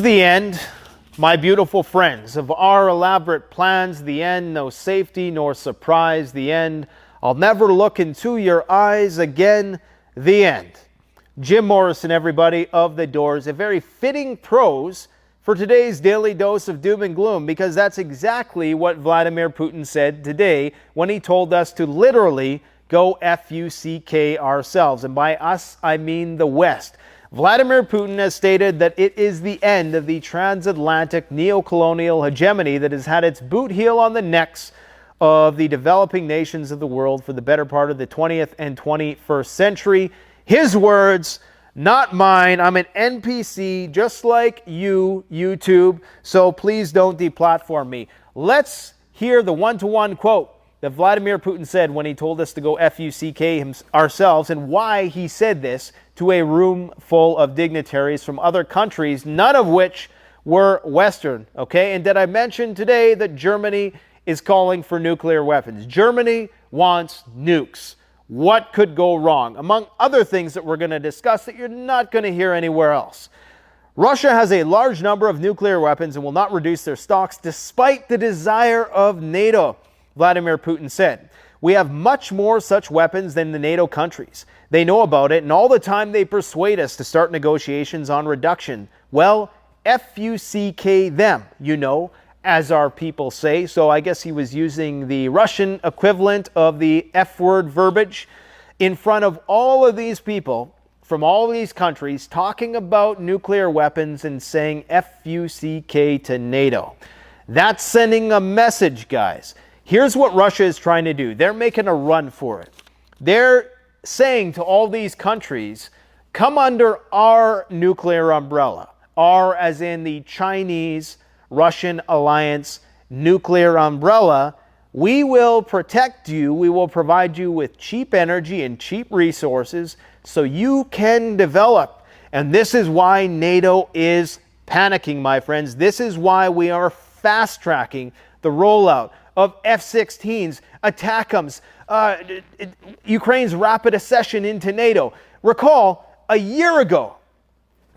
The end, my beautiful friends, of our elaborate plans. The end, no safety nor surprise. The end, I'll never look into your eyes again. The end. Jim Morrison, everybody, of The Doors. A very fitting prose for today's daily dose of doom and gloom, because that's exactly what Vladimir Putin said today when he told us to literally go F-U-C-K ourselves. And by us, I mean the West. Vladimir Putin has stated that it is the end of the transatlantic neo-colonial hegemony that has had its boot heel on the necks of the developing nations of the world for the better part of the 20th and 21st century. His words, not mine. I'm an NPC just like you, YouTube, so please don't deplatform me. Let's hear the one-to-one quote that Vladimir Putin said when he told us to go F-U-C-K ourselves, and why he said this to a room full of dignitaries from other countries, none of which were Western, okay? And did I mention today that Germany is calling for nuclear weapons? Germany wants nukes. What could go wrong? Among other things that we're going to discuss that you're not going to hear anywhere else. Russia has a large number of nuclear weapons and will not reduce their stocks despite the desire of NATO, Vladimir Putin said. We have much more such weapons than the NATO countries. They know about it, and all the time they persuade us to start negotiations on reduction. Well, F-U-C-K them, you know, as our people say. So I guess he was using the Russian equivalent of the F-word verbiage in front of all of these people from all these countries talking about nuclear weapons and saying F-U-C-K to NATO. That's sending a message, guys. Here's what Russia is trying to do. They're making a run for it. They're saying to all these countries, come under our nuclear umbrella. Our as in the Chinese-Russian alliance nuclear umbrella. We will protect you. We will provide you with cheap energy and cheap resources so you can develop. And this is why NATO is panicking, my friends. This is why we are fast-tracking the rollout of F-16s, ATACMS, Ukraine's rapid accession into NATO. Recall, a year ago,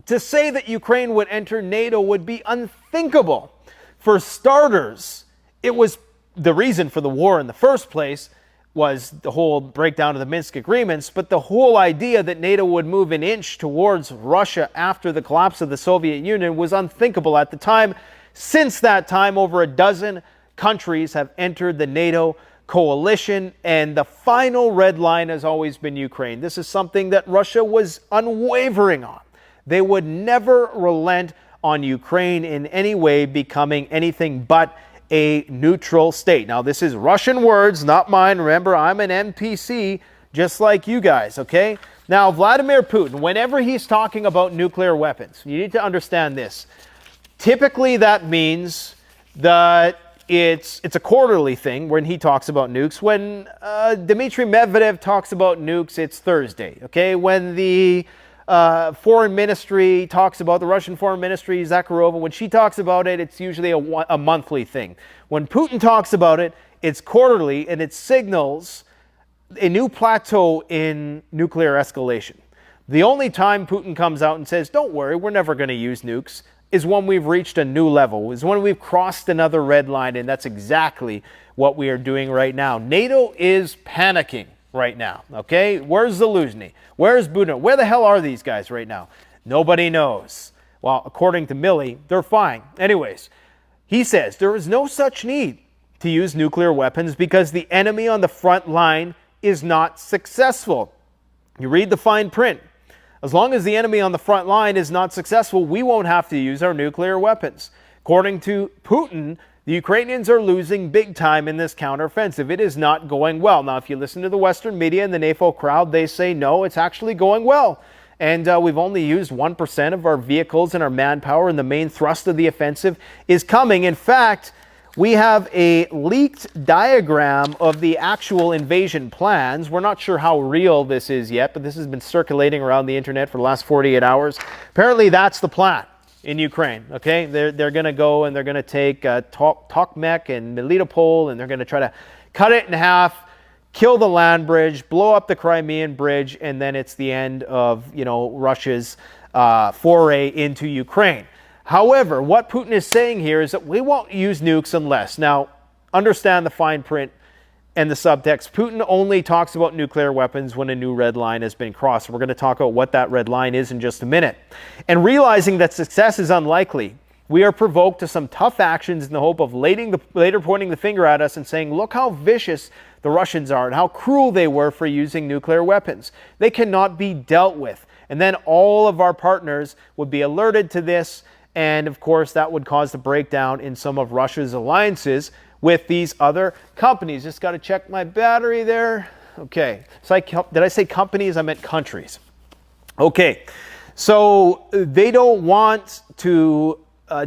to say that Ukraine would enter NATO would be unthinkable. For starters, it was the reason for the war in the first place was the whole breakdown of the Minsk agreements, but the whole idea that NATO would move an inch towards Russia after the collapse of the Soviet Union was unthinkable at the time. Since that time, over a dozen countries have entered the NATO coalition, and the final red line has always been Ukraine. This is something that Russia was unwavering on. They would never relent on Ukraine in any way becoming anything but a neutral state. Now, this is Russian words, not mine. Remember, I'm an NPC just like you guys, okay? Now, Vladimir Putin, whenever he's talking about nuclear weapons, you need to understand this. Typically, that means that it's a quarterly thing when he talks about nukes. When Dmitry Medvedev talks about nukes, it's Thursday, okay? When the foreign ministry talks about, the Russian foreign ministry, Zakharova, when she talks about it, it's usually a monthly thing. When Putin talks about it, it's quarterly, and it signals a new plateau in nuclear escalation. The only time Putin comes out and says, don't worry, we're never going to use nukes, is when we've reached a new level, is when we've crossed another red line, and that's exactly what we are doing right now. NATO is panicking right now, okay? Where's Zaluzny? Where's Buda? Where the hell are these guys right now? Nobody knows. Well, according to Milley, they're fine. Anyways, he says there is no such need to use nuclear weapons because the enemy on the front line is not successful. You read the fine print. As long as the enemy on the front line is not successful, we won't have to use our nuclear weapons. According to Putin, the Ukrainians are losing big time in this counteroffensive. It is not going well. Now, if you listen to the Western media and the NATO crowd, they say, no, it's actually going well. And we've only used 1% of our vehicles and our manpower, and the main thrust of the offensive is coming. In fact, we have a leaked diagram of the actual invasion plans. We're not sure how real this is yet, but this has been circulating around the internet for the last 48 hours. Apparently, that's the plan in Ukraine, okay? They're going to go and they're going to take Tokmek and Melitopol, and they're going to try to cut it in half, kill the land bridge, blow up the Crimean bridge, and then it's the end of, Russia's foray into Ukraine. However, what Putin is saying here is that we won't use nukes unless. Now, understand the fine print and the subtext. Putin only talks about nuclear weapons when a new red line has been crossed. We're going to talk about what that red line is in just a minute. And realizing that success is unlikely, we are provoked to some tough actions in the hope of later pointing the finger at us and saying, look how vicious the Russians are and how cruel they were for using nuclear weapons. They cannot be dealt with. And then all of our partners would be alerted to this. And of course, that would cause the breakdown in some of Russia's alliances with these other companies. Just got to check my battery there. Okay. So did I say companies? I meant countries. Okay. So they don't want to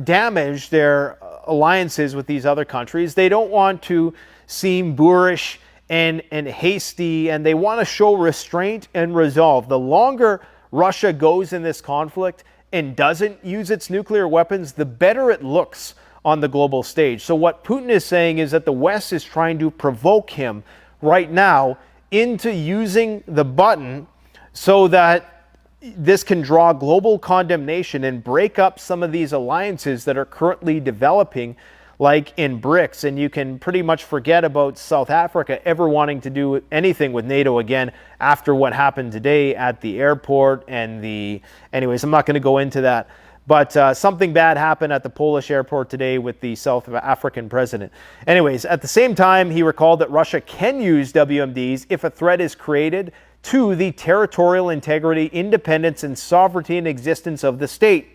damage their alliances with these other countries. They don't want to seem boorish and hasty, and they want to show restraint and resolve. The longer Russia goes in this conflict and doesn't use its nuclear weapons, the better it looks on the global stage. So what Putin is saying is that the West is trying to provoke him right now into using the button so that this can draw global condemnation and break up some of these alliances that are currently developing, like in BRICS. And you can pretty much forget about South Africa ever wanting to do anything with NATO again after what happened today at the airport anyways, I'm not going to go into that. But something bad happened at the Polish airport today with the South African president. Anyways, at the same time, he recalled that Russia can use WMDs if a threat is created to the territorial integrity, independence, and sovereignty and existence of the state.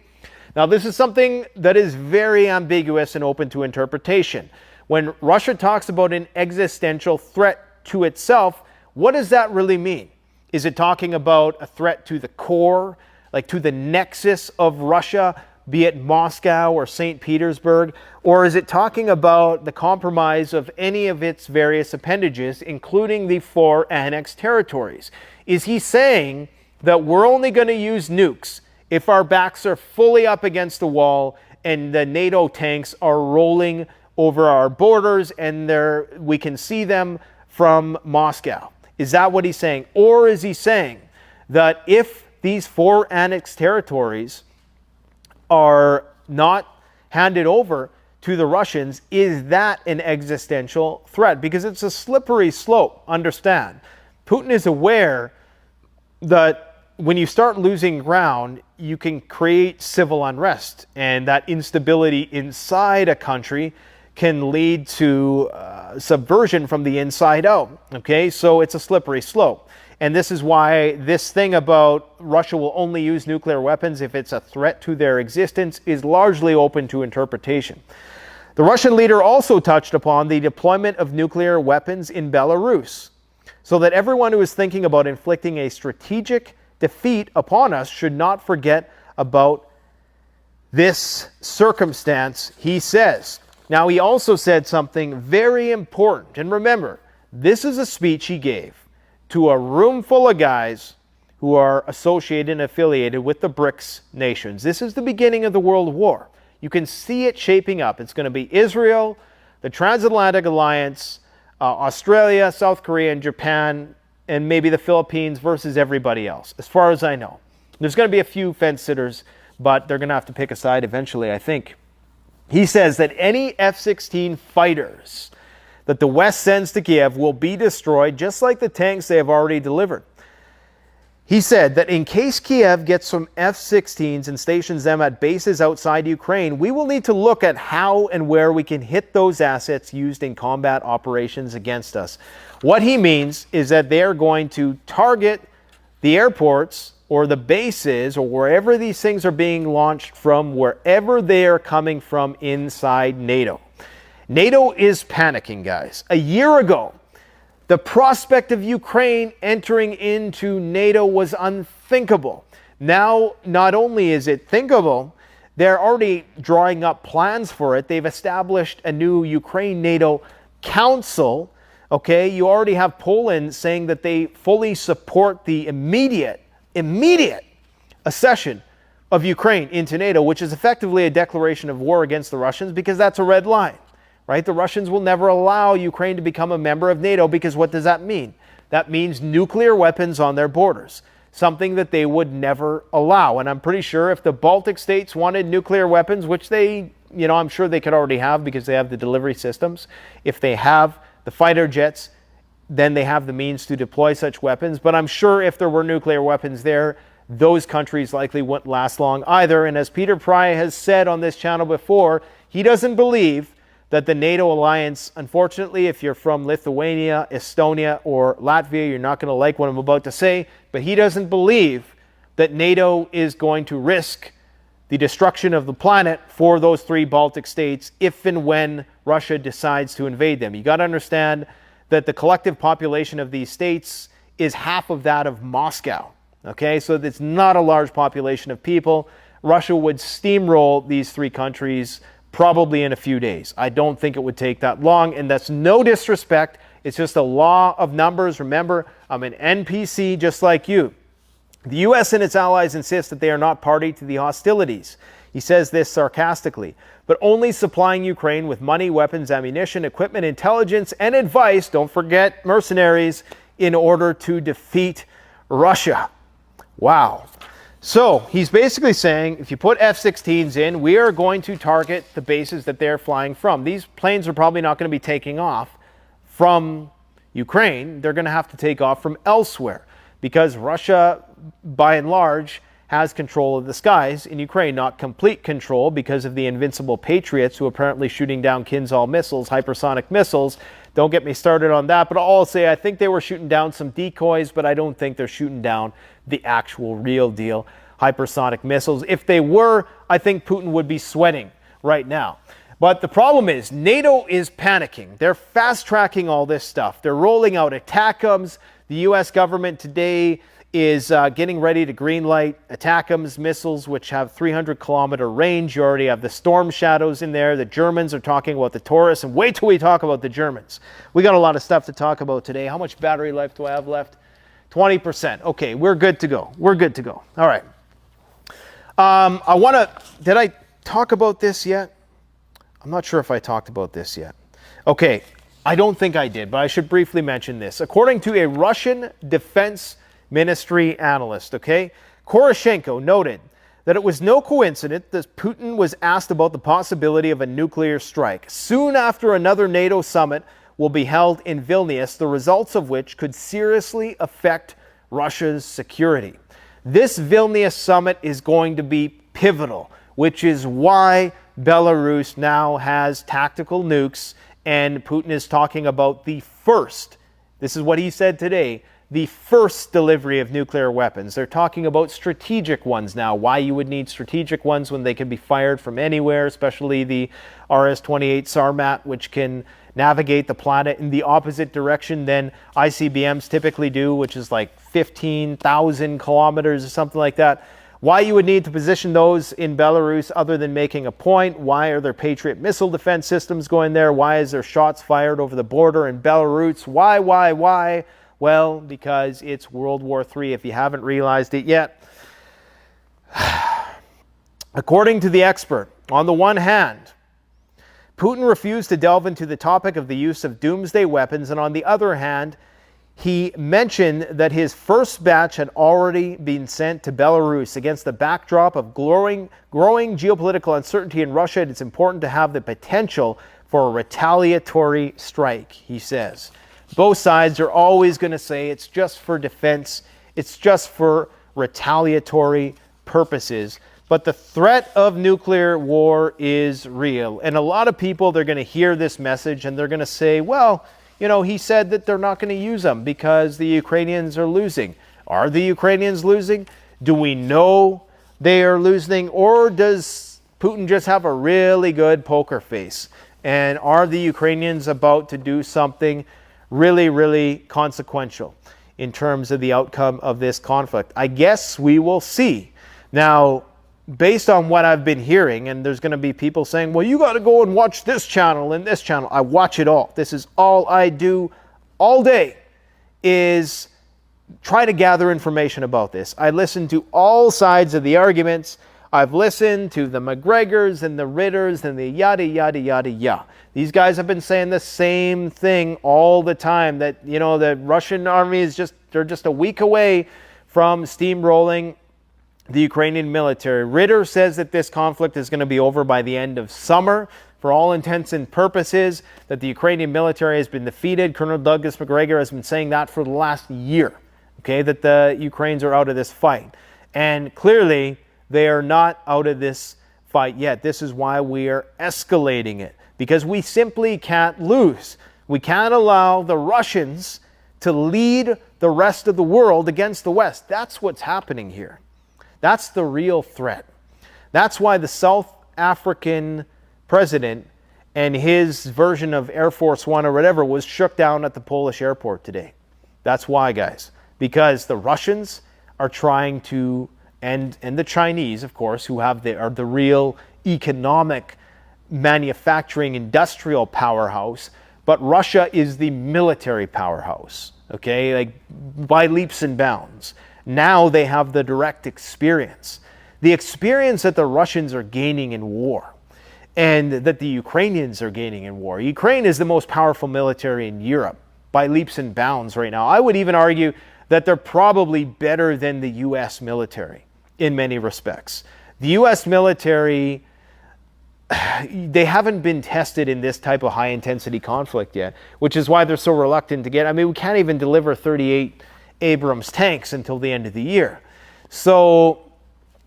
Now, this is something that is very ambiguous and open to interpretation. When Russia talks about an existential threat to itself, what does that really mean? Is it talking about a threat to the core, like to the nexus of Russia, be it Moscow or St. Petersburg? Or is it talking about the compromise of any of its various appendages, including the 4 annexed territories? Is he saying that we're only going to use nukes if our backs are fully up against the wall and the NATO tanks are rolling over our borders and we can see them from Moscow? Is that what he's saying? Or is he saying that if these 4 annexed territories are not handed over to the Russians, is that an existential threat? Because it's a slippery slope, understand. Putin is aware that when you start losing ground, you can create civil unrest, and that instability inside a country can lead to subversion from the inside out. Okay, so it's a slippery slope. And this is why this thing about Russia will only use nuclear weapons if it's a threat to their existence is largely open to interpretation. The Russian leader also touched upon the deployment of nuclear weapons in Belarus, so that everyone who is thinking about inflicting a strategic defeat upon us should not forget about this circumstance, he says. Now, he also said something very important. And remember, this is a speech he gave to a room full of guys who are associated and affiliated with the BRICS nations. This is the beginning of the World War. You can see it shaping up. It's going to be Israel, the Transatlantic Alliance, Australia, South Korea, and Japan, and maybe the Philippines versus everybody else, as far as I know. There's going to be a few fence-sitters, but they're going to have to pick a side eventually, I think. He says that any F-16 fighters that the West sends to Kiev will be destroyed, just like the tanks they have already delivered. He said that in case Kiev gets some F-16s and stations them at bases outside Ukraine, we will need to look at how and where we can hit those assets used in combat operations against us. What he means is that they are going to target the airports or the bases or wherever these things are being launched from, wherever they are coming from inside NATO. NATO is panicking, guys. A year ago, the prospect of Ukraine entering into NATO was unthinkable. Now, not only is it thinkable, they're already drawing up plans for it. They've established a new Ukraine-NATO Council. Okay, you already have Poland saying that they fully support the immediate accession of Ukraine into NATO, which is effectively a declaration of war against the Russians, because that's a red line. Right? The Russians will never allow Ukraine to become a member of NATO, because what does that mean? That means nuclear weapons on their borders. something that they would never allow. And I'm pretty sure if the Baltic states wanted nuclear weapons, which they, I'm sure they could already have because they have the delivery systems. If they have the fighter jets, then they have the means to deploy such weapons. But I'm sure if there were nuclear weapons there, those countries likely wouldn't last long either. And as Peter Pry has said on this channel before, he doesn't believe that the NATO alliance, unfortunately, if you're from Lithuania, Estonia, or Latvia, you're not going to like what I'm about to say, but he doesn't believe that NATO is going to risk the destruction of the planet for those three Baltic states if and when Russia decides to invade them. You got to understand that the collective population of these states is half of that of Moscow. Okay, so it's not a large population of people. Russia would steamroll these three countries probably in a few days. I don't think it would take that long, and that's no disrespect. It's just a law of numbers. Remember, I'm an NPC just like you. The U.S. and its allies insist that they are not party to the hostilities. He says this sarcastically, but only supplying Ukraine with money, weapons, ammunition, equipment, intelligence, and advice, don't forget mercenaries, in order to defeat Russia. Wow. So he's basically saying if you put F-16s in, we are going to target the bases that they're flying from. These planes are probably not going to be taking off from Ukraine. They're going to have to take off from elsewhere because Russia, by and large, has control of the skies in Ukraine. Not complete control because of the invincible patriots who are apparently shooting down Kinzhal missiles, hypersonic missiles. Don't get me started on that, but I'll say I think they were shooting down some decoys, but I don't think they're shooting down the actual real deal hypersonic missiles. If they were, I think Putin would be sweating right now. But the problem is NATO is panicking. They're fast-tracking all this stuff. They're rolling out ATACMS. The U.S. government today is getting ready to greenlight ATACMS missiles, which have 300-kilometer range. You already have the Storm Shadows in there. The Germans are talking about the Taurus. And wait till we talk about the Germans. We got a lot of stuff to talk about today. How much battery life do I have left? 20%. Okay, we're good to go. We're good to go. All right. Did I talk about this yet? I'm not sure if I talked about this yet. Okay, I don't think I did, but I should briefly mention this. According to a Russian defense ministry analyst, Koroshenko noted that it was no coincidence that Putin was asked about the possibility of a nuclear strike soon after another NATO summit will be held in Vilnius, the results of which could seriously affect Russia's security. This Vilnius summit is going to be pivotal, which is why Belarus now has tactical nukes, and Putin is talking about the first, this is what he said today, the first delivery of nuclear weapons. They're talking about strategic ones now. Why you would need strategic ones when they can be fired from anywhere, especially the RS-28 Sarmat, which can navigate the planet in the opposite direction than ICBMs typically do, which is like 15,000 kilometers or something like that. Why you would need to position those in Belarus other than making a point? Why are there Patriot missile defense systems going there? Why is there shots fired over the border in Belarus? Why? Well, because it's World War III, if you haven't realized it yet. According to the expert, on the one hand, Putin refused to delve into the topic of the use of doomsday weapons, and on the other hand, he mentioned that his first batch had already been sent to Belarus. Against the backdrop of growing geopolitical uncertainty in Russia, it's important to have the potential for a retaliatory strike, he says. Both sides are always going to say it's just for defense, it's just for retaliatory purposes. But the threat of nuclear war is real. And a lot of people, they're going to hear this message and they're going to say, well, he said that they're not going to use them because the Ukrainians are losing. Are the Ukrainians losing? Do we know they are losing? Or does Putin just have a really good poker face? And are the Ukrainians about to do something really, really consequential in terms of the outcome of this conflict? I guess we will see. Now, based on what I've been hearing, and there's going to be people saying, well, you got to go and watch this channel and this channel. I watch it all. This is all I do all day, is try to gather information about this. I listen to all sides of the arguments. I've listened to the McGregors and the Ritters and the yada, yada, yada, yada. These guys have been saying the same thing all the time, that, the Russian army is they're just a week away from steamrolling the Ukrainian military. Ritter says that this conflict is going to be over by the end of summer. For all intents and purposes, that the Ukrainian military has been defeated. Colonel Douglas Macgregor has been saying that for the last year, okay, that the Ukrainians are out of this fight. And clearly, they are not out of this fight yet. This is why we are escalating it, because we simply can't lose. We can't allow the Russians to lead the rest of the world against the West. That's what's happening here. That's the real threat. That's why the South African president and his version of Air Force One or whatever was shook down at the Polish airport today. That's why, guys. Because the Russians are trying to, and the Chinese, of course, who are the real economic, manufacturing, industrial powerhouse, but Russia is the military powerhouse, okay, like by leaps and bounds. Now they have the direct experience. The experience that the Russians are gaining in war and that the Ukrainians are gaining in war. Ukraine is the most powerful military in Europe by leaps and bounds right now. I would even argue that they're probably better than the U.S. military in many respects. The U.S. military, they haven't been tested in this type of high-intensity conflict yet, which is why they're so reluctant to get. I mean, we can't even deliver 38 Abrams tanks until the end of the year. So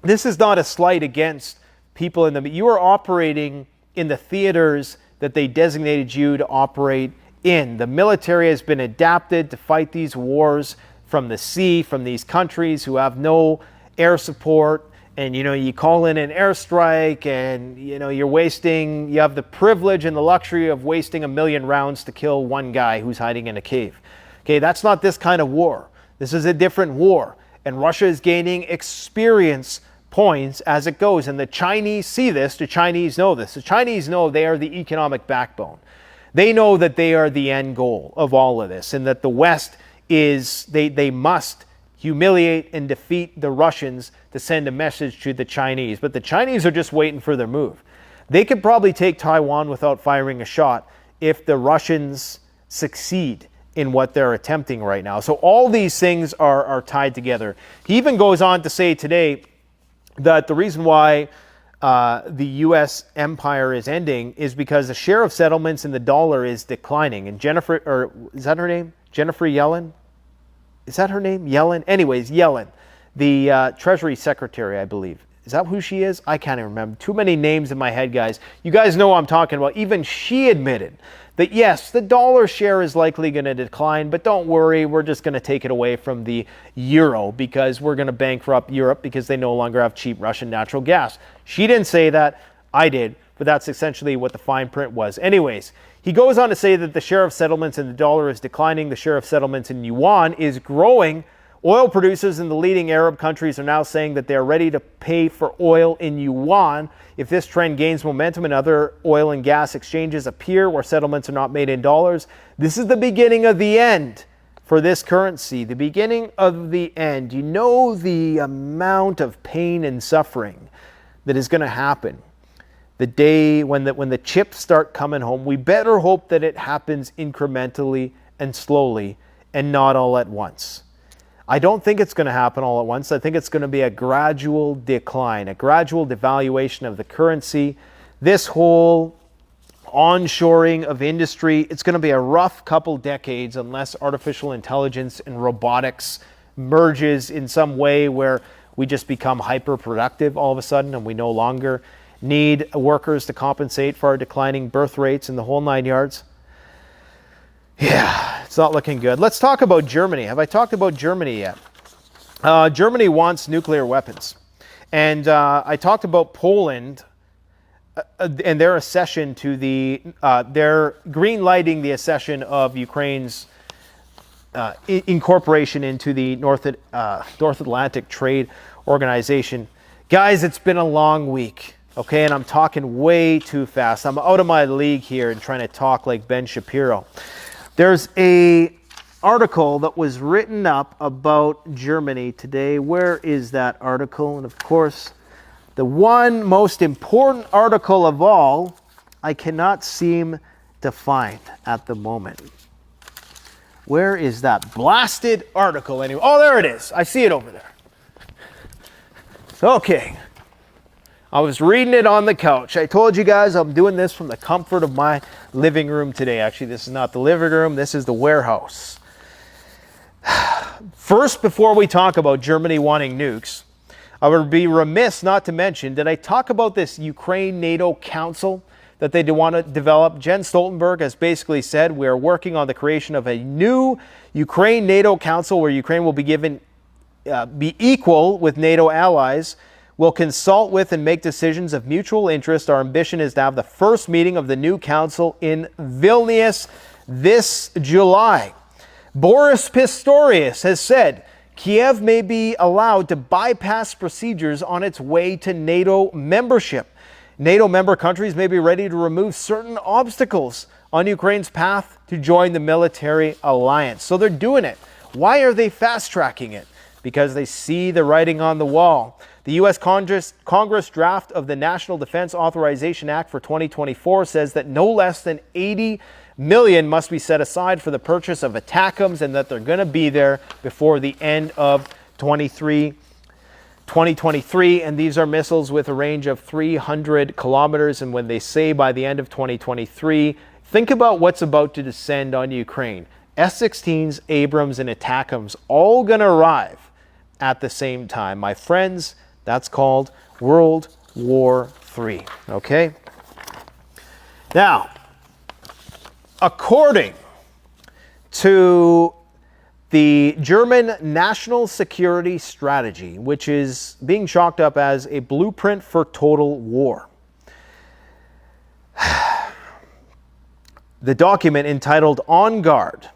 this is not a slight against people in the... You are operating in the theaters that they designated you to operate in. The military has been adapted to fight these wars from the sea, from these countries who have no air support. And, you know, you call in an airstrike and, you know, you have the privilege and the luxury of wasting 1 million rounds to kill one guy who's hiding in a cave. Okay, that's not this kind of war. This is a different war. And Russia is gaining experience points as it goes. And the Chinese see this. The Chinese know this. The Chinese know they are the economic backbone. They know that they are the end goal of all of this, and that the West is, they must humiliate and defeat the Russians to send a message to the Chinese. But the Chinese are just waiting for their move. They could probably take Taiwan without firing a shot if the Russians succeed in what they're attempting right now. So all these things are tied together. He even goes on to say today that the reason why the U.S. empire is ending is because the share of settlements in the dollar is declining. And Jennifer, or is that her name? Jennifer Yellen? Is that her name? Yellen? Anyways, Yellen, the Treasury Secretary, I believe. Is that who she is? I can't even remember. Too many names in my head, guys. You guys know what I'm talking about. Even she admitted that, yes, the dollar share is likely going to decline, but don't worry, we're just going to take it away from the euro because we're going to bankrupt Europe because they no longer have cheap Russian natural gas. She didn't say that. I did, but that's essentially what the fine print was. Anyways, he goes on to say that the share of settlements in the dollar is declining. The share of settlements in yuan is growing. Oil producers in the leading Arab countries are now saying that they're ready to pay for oil in yuan. If this trend gains momentum and other oil and gas exchanges appear where settlements are not made in dollars, this is the beginning of the end for this currency. The beginning of the end. You know the amount of pain and suffering that is going to happen the day when the chips start coming home. We better hope that it happens incrementally and slowly and not all at once. I don't think it's going to happen all at once. I think it's going to be a gradual decline, a gradual devaluation of the currency. This whole onshoring of industry, it's going to be a rough couple decades unless artificial intelligence and robotics merges in some way where we just become hyper-productive all of a sudden and we no longer need workers to compensate for our declining birth rates and the whole 9 yards. Yeah, it's not looking good. Let's talk about Germany. Have I talked about Germany yet? Germany wants nuclear weapons. And I talked about Poland and their accession to their green lighting the accession of Ukraine's incorporation into the North Atlantic Trade Organization. Guys, it's been a long week. Okay, and I'm talking way too fast. I'm out of my league here and trying to talk like Ben Shapiro. There's a article that was written up about Germany today. Where is that article? And of course, the one most important article of all, I cannot seem to find at the moment. Where is that blasted article anyway? Oh, there it is. I see it over there. Okay. I was reading it on the couch. I told you guys I'm doing this from the comfort of my living room today. Actually, this is not the living room. This is the warehouse. First, before we talk about Germany wanting nukes, I would be remiss not to mention, did I talk about this Ukraine-NATO Council that they want to develop? Jens Stoltenberg has basically said we're working on the creation of a new Ukraine-NATO Council where Ukraine will be equal with NATO allies, will consult with and make decisions of mutual interest. Our ambition is to have the first meeting of the new council in Vilnius this July. Boris Pistorius has said Kiev may be allowed to bypass procedures on its way to NATO membership. NATO member countries may be ready to remove certain obstacles on Ukraine's path to join the military alliance. So they're doing it. Why are they fast-tracking it? Because they see the writing on the wall. The U.S. Congress draft of the National Defense Authorization Act for 2024 says that no less than $80 million must be set aside for the purchase of ATACMS, and that they're going to be there before the end of 2023. And these are missiles with a range of 300 kilometers. And when they say by the end of 2023, think about what's about to descend on Ukraine. S-16s, Abrams, and ATACMS all going to arrive at the same time. My friends, that's called World War III. Okay? Now, according to the German National Security Strategy, which is being chalked up as a blueprint for total war, the document entitled On Guard,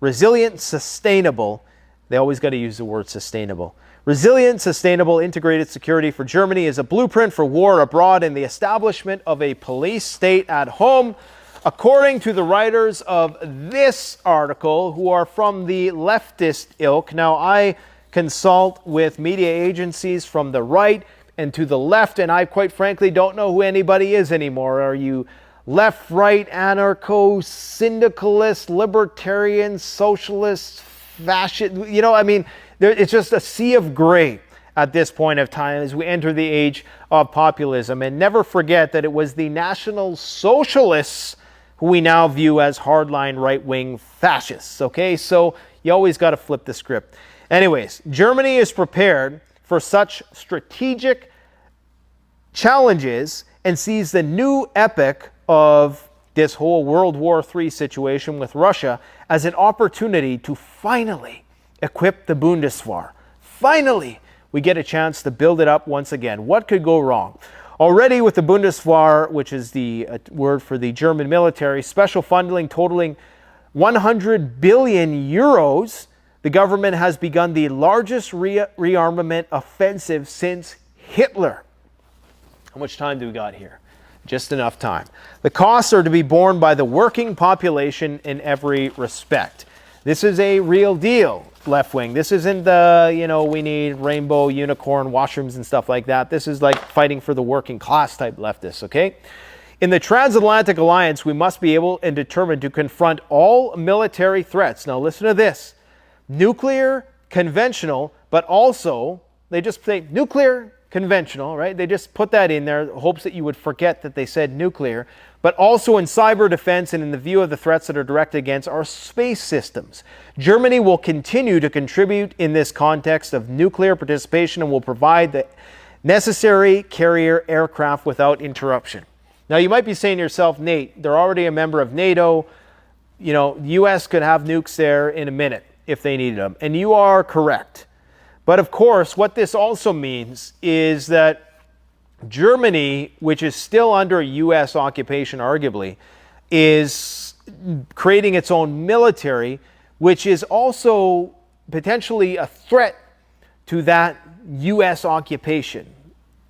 Resilient, Sustainable, they always got to use the word sustainable. Resilient, sustainable, integrated security for Germany is a blueprint for war abroad and the establishment of a police state at home, according to the writers of this article, who are from the leftist ilk. Now, I consult with media agencies from the right and to the left, and I quite frankly don't know who anybody is anymore. Are you left, right, anarcho, syndicalist, libertarian, socialist, fascist? You know, I mean, it's just a sea of gray at this point of time as we enter the age of populism. And never forget that it was the National Socialists who we now view as hardline right-wing fascists. Okay, so you always got to flip the script. Anyways, Germany is prepared for such strategic challenges and sees the new epic of this whole World War III situation with Russia as an opportunity to finally equip the Bundeswehr. Finally, we get a chance to build it up once again. What could go wrong? Already with the Bundeswehr, which is the word for the German military, special funding totaling 100 billion euros, the government has begun the largest rearmament offensive since Hitler. How much time do we got here? Just enough time. The costs are to be borne by the working population in every respect. This is a real deal, left wing. This isn't the, we need rainbow unicorn washrooms and stuff like that. This is like fighting for the working class type leftists, okay? In the transatlantic alliance, we must be able and determined to confront all military threats. Now listen to this. Nuclear, conventional, but also, they just say nuclear, conventional, right? They just put that in there, hopes that you would forget that they said nuclear, but also in cyber defense and in the view of the threats that are directed against our space systems. Germany will continue to contribute in this context of nuclear participation and will provide the necessary carrier aircraft without interruption. Now, you might be saying to yourself, Nate, they're already a member of NATO. The U.S. could have nukes there in a minute if they needed them. And you are correct. But of course, what this also means is that Germany, which is still under U.S. occupation, arguably, is creating its own military, which is also potentially a threat to that U.S. occupation.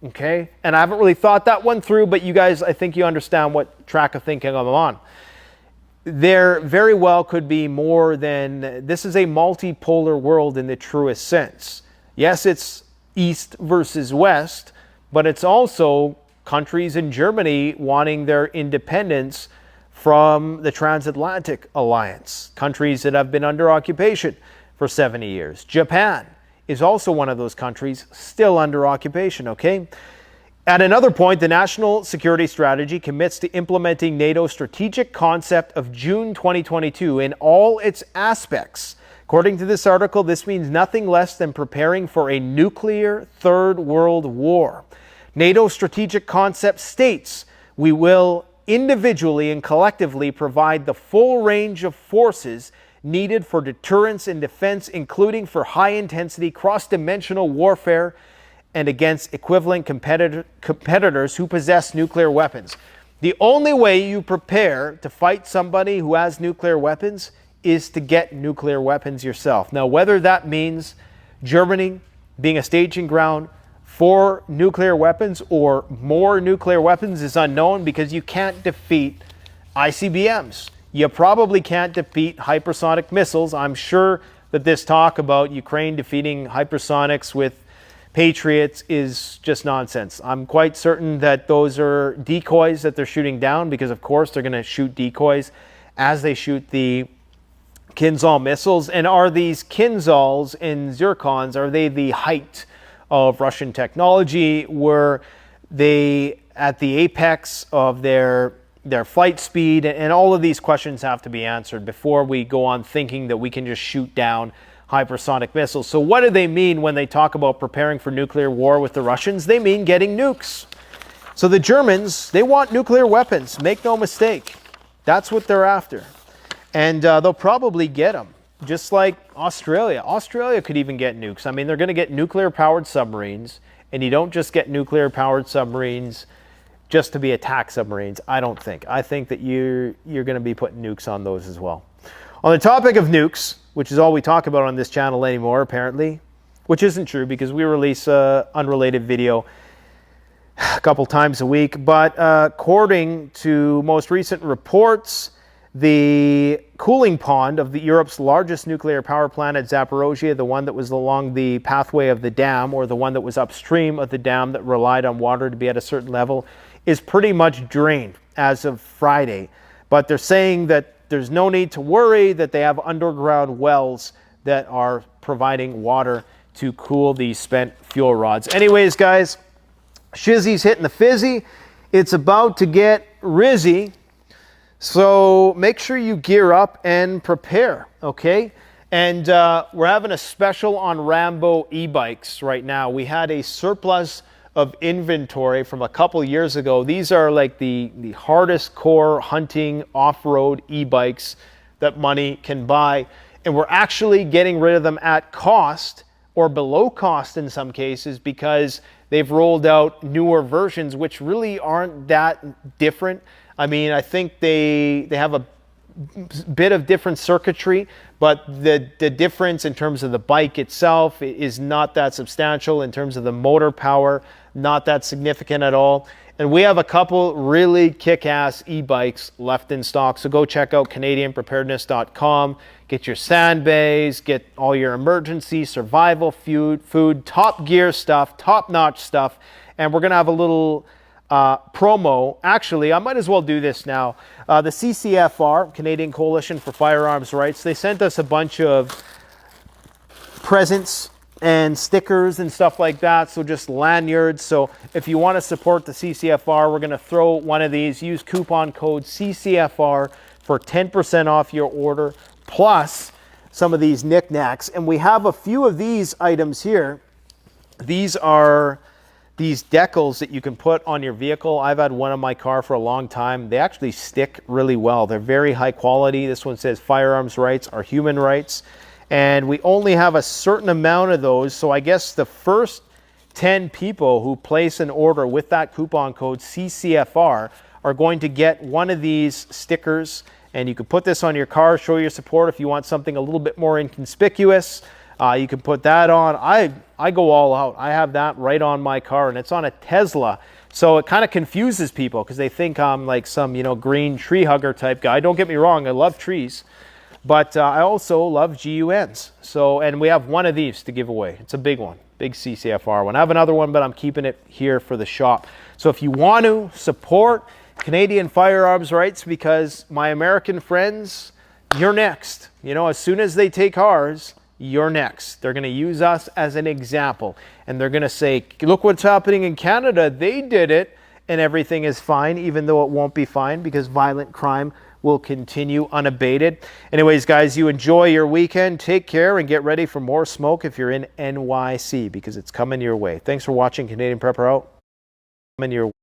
Okay? And I haven't really thought that one through, but you guys, I think you understand what track of thinking I'm on. There very well could be more than, this is a multipolar world in the truest sense. Yes, it's East versus West, but it's also countries in Germany wanting their independence from the transatlantic alliance, countries that have been under occupation for 70 years. Japan is also one of those countries still under occupation, okay? At another point, the National Security Strategy commits to implementing NATO's strategic concept of June 2022 in all its aspects. According to this article, this means nothing less than preparing for a nuclear third world war. NATO's strategic concept states we will individually and collectively provide the full range of forces needed for deterrence and defense, including for high-intensity cross-dimensional warfare and against equivalent competitors who possess nuclear weapons. The only way you prepare to fight somebody who has nuclear weapons is to get nuclear weapons yourself. Now, whether that means Germany being a staging ground for nuclear weapons or more nuclear weapons is unknown, because you can't defeat ICBMs. You probably can't defeat hypersonic missiles. I'm sure that this talk about Ukraine defeating hypersonics with Patriots is just nonsense. I'm quite certain that those are decoys that they're shooting down, because of course they're going to shoot decoys as they shoot the Kinzhal missiles. And are these Kinzhals and Zircons, are they the height of Russian technology? Were they at the apex of their flight speed? And all of these questions have to be answered before we go on thinking that we can just shoot down hypersonic missiles. So what do they mean when they talk about preparing for nuclear war with the Russians? They mean getting nukes. So the Germans, they want nuclear weapons. Make no mistake. That's what they're after. And they'll probably get them. Just like Australia. Australia could even get nukes. I mean, they're going to get nuclear-powered submarines, and you don't just get nuclear-powered submarines just to be attack submarines, I don't think. I think that you're going to be putting nukes on those as well. On the topic of nukes, which is all we talk about on this channel anymore, apparently, which isn't true because we release an unrelated video a couple times a week, but according to most recent reports, the cooling pond of Europe's largest nuclear power plant at Zaporozhye, the one that was along the pathway of the dam, or the one that was upstream of the dam that relied on water to be at a certain level, is pretty much drained as of Friday. But they're saying that there's no need to worry, that they have underground wells that are providing water to cool these spent fuel rods. Anyways, guys, Shizzy's hitting the fizzy. It's about to get rizzy. So make sure you gear up and prepare, okay? And we're having a special on Rambo e-bikes right now. We had a surplus of inventory from a couple years ago. These are like the hardest core hunting off-road e-bikes that money can buy. And we're actually getting rid of them at cost or below cost in some cases, because they've rolled out newer versions which really aren't that different. I mean, I think they have a bit of different circuitry, but the difference in terms of the bike itself is not that substantial. In terms of the motor power, not that significant at all. And we have a couple really kick-ass e-bikes left in stock. So go check out CanadianPreparedness.com. Get your sandbags, get all your emergency survival food, top gear stuff, top-notch stuff. And we're going to have a little promo. Actually, I might as well do this now. The CCFR, Canadian Coalition for Firearms Rights, they sent us a bunch of presents and stickers and stuff like that, so just lanyards. So if you want to support the CCFR, we're going to throw one of these. Use coupon code CCFR for 10% off your order, plus some of these knickknacks. And we have a few of these items here. These are these decals that you can put on your vehicle. I've had one on my car for a long time. They actually stick really well. They're very high quality. This one says firearms rights are human rights. And we only have a certain amount of those. So I guess the first 10 people who place an order with that coupon code CCFR are going to get one of these stickers. And you can put this on your car, show your support. If you want something a little bit more inconspicuous, you can put that on. I go all out. I have that right on my car, and it's on a Tesla. So it kind of confuses people because they think I'm like some, green tree hugger type guy. Don't get me wrong, I love trees, but I also love GUNs. So, and we have one of these to give away. It's a big one, big CCFR one. I have another one, but I'm keeping it here for the shop. So if you want to support Canadian firearms rights because my American friends, you're next. You know, as soon as they take ours, you're next. They're going to use us as an example. And they're going to say, look what's happening in Canada. They did it and everything is fine, even though it won't be fine because violent crime will continue unabated. Anyways, guys, you enjoy your weekend. Take care and get ready for more smoke if you're in NYC because it's coming your way. Thanks for watching. Canadian Prepper out. Coming your way.